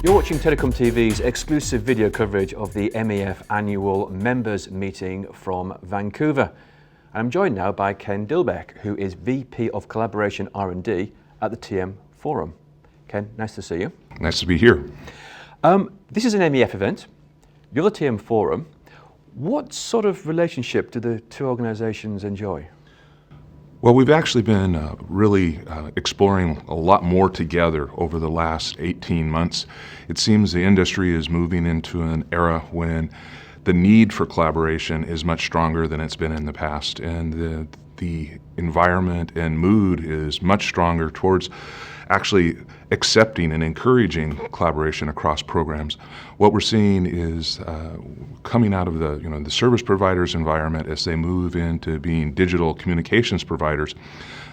You're watching TelecomTV's exclusive video coverage of the MEF annual members meeting from Vancouver. I'm joined now by Ken Dilbeck, who is VP of Collaboration R&D at the TM Forum. Ken, nice to see you. Nice to be here. This is an MEF event. You're the TM Forum. What sort of relationship do the two organizations enjoy? Well, we've actually been really exploring a lot more together over the last 18 months. It seems the industry is moving into an era when the need for collaboration is much stronger than it's been in the past, and the environment and mood is much stronger towards actually accepting and encouraging collaboration across programs. What we're seeing is coming out of the service providers environment as they move into being digital communications providers,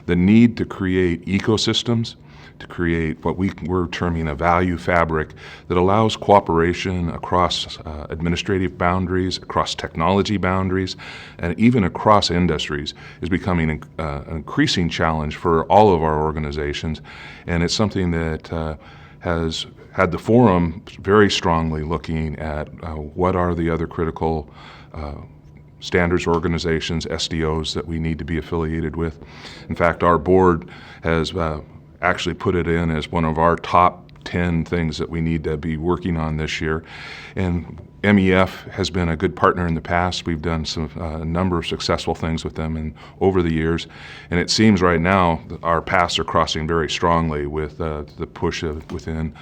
the need to create ecosystems, to create what we're terming a value fabric that allows cooperation across administrative boundaries, across technology boundaries, and even across industries is becoming an increasing challenge for all of our organizations. And it's something that has had the forum very strongly looking at what are the other critical standards organizations, SDOs, that we need to be affiliated with. In fact, our board has actually put it in as one of our top 10 things that we need to be working on this year. And MEF has been a good partner in the past. We've done a number of successful things with them over the years. And it seems right now our paths are crossing very strongly with the push within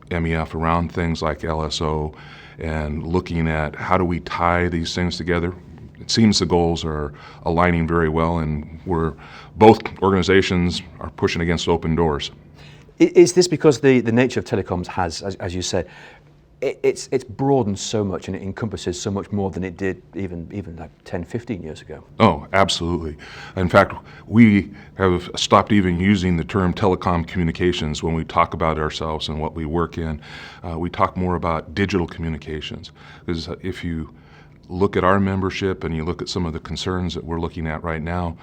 MEF around things like LSO and looking at how do we tie these things together. It seems the goals are aligning very well, and both organizations are pushing against open doors. Is this because the nature of telecoms has, as you said, it's broadened so much and it encompasses so much more than it did even like 10, 15 years ago? Oh, absolutely. In fact, we have stopped even using the term telecom communications when we talk about ourselves and what we work in. We talk more about digital communications, because if you look at our membership and you look at some of the concerns that we're looking at right now,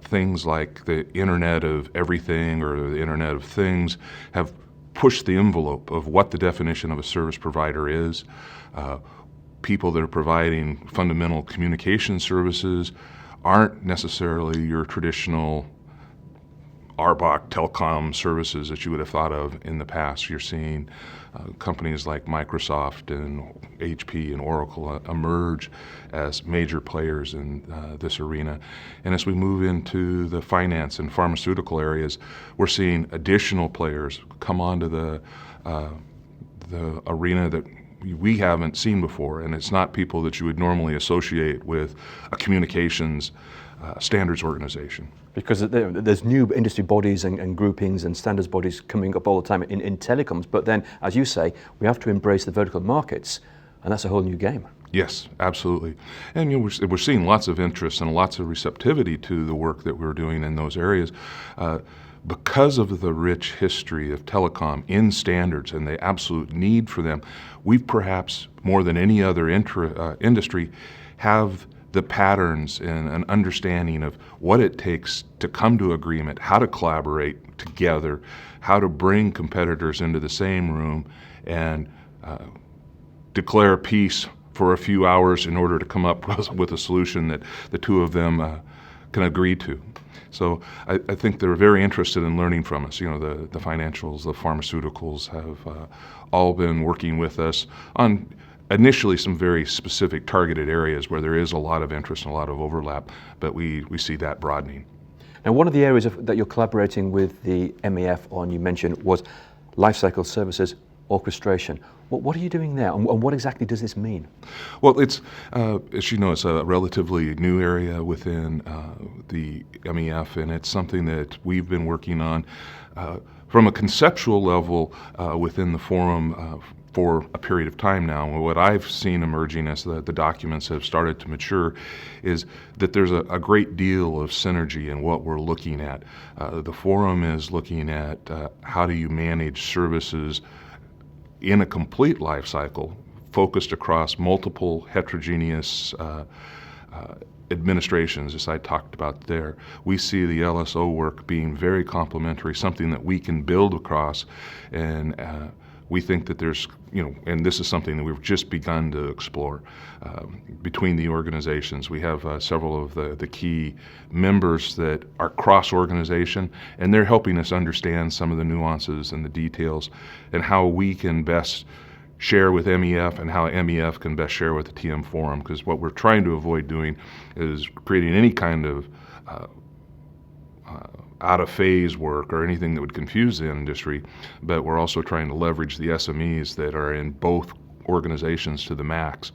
things like the Internet of Everything or the Internet of Things have pushed the envelope of what the definition of a service provider is. People that are providing fundamental communication services aren't necessarily your traditional ARBOC telecom services that you would have thought of in the past. You're seeing companies like Microsoft and HP and Oracle emerge as major players in this arena. And as we move into the finance and pharmaceutical areas, we're seeing additional players come onto the arena that we haven't seen before. And it's not people that you would normally associate with a communications standards organization. Because there's new industry bodies and groupings and standards bodies coming up all the time in telecoms, but then, as you say, we have to embrace the vertical markets, and that's a whole new game. Yes, absolutely. And we're seeing lots of interest and lots of receptivity to the work that we're doing in those areas. Because of the rich history of telecom in standards and the absolute need for them, we perhaps, more than any other industry, have the patterns and an understanding of what it takes to come to agreement, how to collaborate together, how to bring competitors into the same room and declare peace for a few hours in order to come up with a solution that the two of them can agree to. So I think they're very interested in learning from us. The financials, the pharmaceuticals have all been working with us on initially some very specific targeted areas where there is a lot of interest and a lot of overlap, but we see that broadening. Now, one of the areas that you're collaborating with the MEF on, you mentioned, was Lifecycle services orchestration. What are you doing there, and what exactly does this mean? Well, it's, as you know, it's a relatively new area within the MEF, and it's something that we've been working on from a conceptual level within the forum for a period of time now. What I've seen emerging as the documents have started to mature is that there's a great deal of synergy in what we're looking at. The forum is looking at how do you manage services in a complete life cycle, focused across multiple heterogeneous administrations, as I talked about there. We see the LSO work being very complementary, something that we can build across and We think that there's, and this is something that we've just begun to explore between the organizations. We have several of the key members that are cross-organization, and they're helping us understand some of the nuances and the details and how we can best share with MEF and how MEF can best share with the TM Forum, because what we're trying to avoid doing is creating any kind of out-of-phase work or anything that would confuse the industry, but we're also trying to leverage the SMEs that are in both organizations to the max.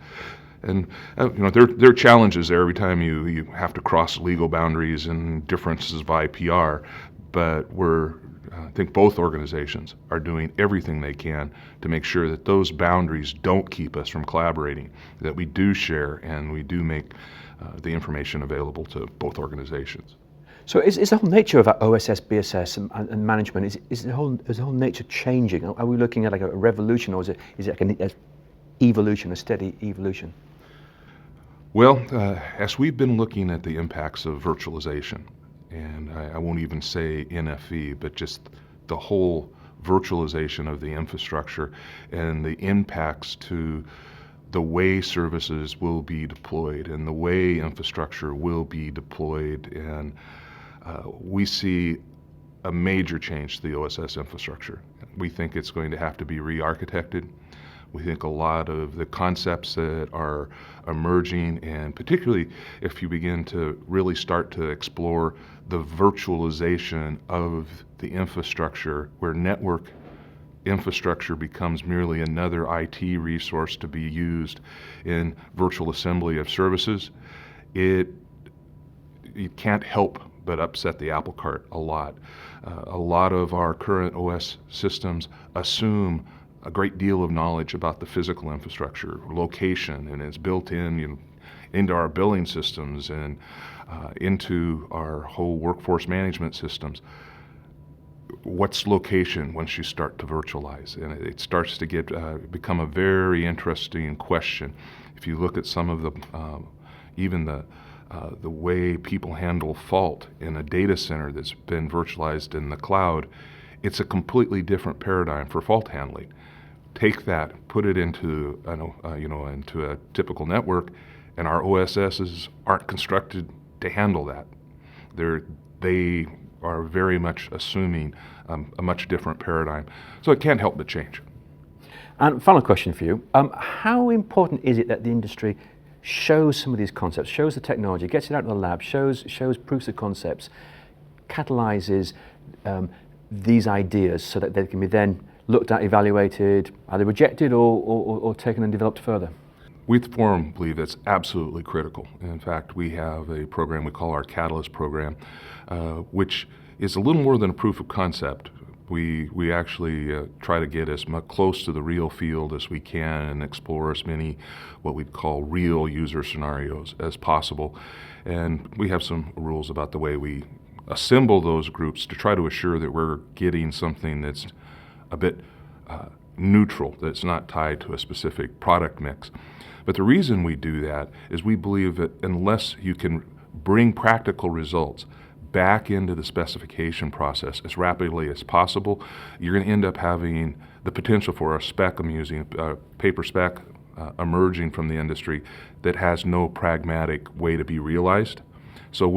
And there are challenges there every time you have to cross legal boundaries and differences of IPR, but I think both organizations are doing everything they can to make sure that those boundaries don't keep us from collaborating, that we do share and we do make the information available to both organizations. So is the whole nature of that OSS, BSS and management, is the whole nature changing? Are we looking at like a revolution, or is it like an evolution, a steady evolution? Well, as we've been looking at the impacts of virtualization, and I won't even say NFV, but just the whole virtualization of the infrastructure and the impacts to the way services will be deployed and the way infrastructure will be deployed, and we see a major change to the OSS infrastructure. We think it's going to have to be re-architected. We think a lot of the concepts that are emerging, and particularly if you begin to really start to explore the virtualization of the infrastructure, where network infrastructure becomes merely another IT resource to be used in virtual assembly of services, it can't help but upset the apple cart a lot. A lot of our current OS systems assume a great deal of knowledge about the physical infrastructure, location, and it's built into our billing systems and into our whole workforce management systems. What's location once you start to virtualize? And it starts to become a very interesting question. If you look at some of the way people handle fault in a data center that's been virtualized in the cloud, it's a completely different paradigm for fault handling. Take that, put it into into a typical network, and our OSSs aren't constructed to handle that. They are very much assuming a much different paradigm. So it can't help but change. And final question for you: how important is it that the industry shows some of these concepts, shows the technology, gets it out of the lab, shows proofs of concepts, catalyzes these ideas so that they can be then looked at, evaluated, either rejected or taken and developed further? We at the Forum believe that's absolutely critical. In fact, we have a program we call our Catalyst program, which is a little more than a proof of concept. We actually try to get as much close to the real field as we can and explore as many what we'd call real user scenarios as possible. And we have some rules about the way we assemble those groups to try to assure that we're getting something that's a bit neutral, that's not tied to a specific product mix. But the reason we do that is we believe that unless you can bring practical results back into the specification process as rapidly as possible, you're going to end up having the potential for a spec, I'm using a paper spec, emerging from the industry that has no pragmatic way to be realized. So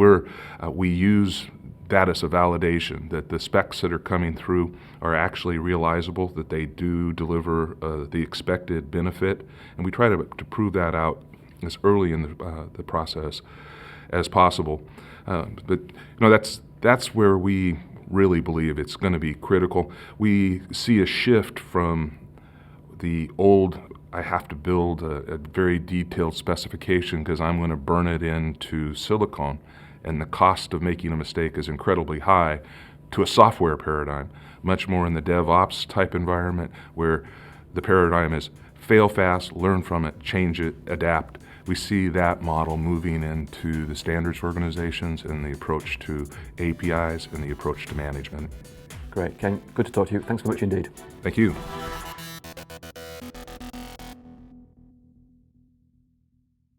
we use that as a validation that the specs that are coming through are actually realizable, that they do deliver the expected benefit, and we try to prove that out as early in the process as possible. But that's where we really believe it's going to be critical. We see a shift from the old, I have to build a very detailed specification because I'm going to burn it into silicon, and the cost of making a mistake is incredibly high, to a software paradigm, much more in the DevOps type environment, where the paradigm is fail fast, learn from it, change it, adapt. We see that model moving into the standards organizations and the approach to APIs and the approach to management. Great, Ken, good to talk to you. Thanks so much indeed. Thank you.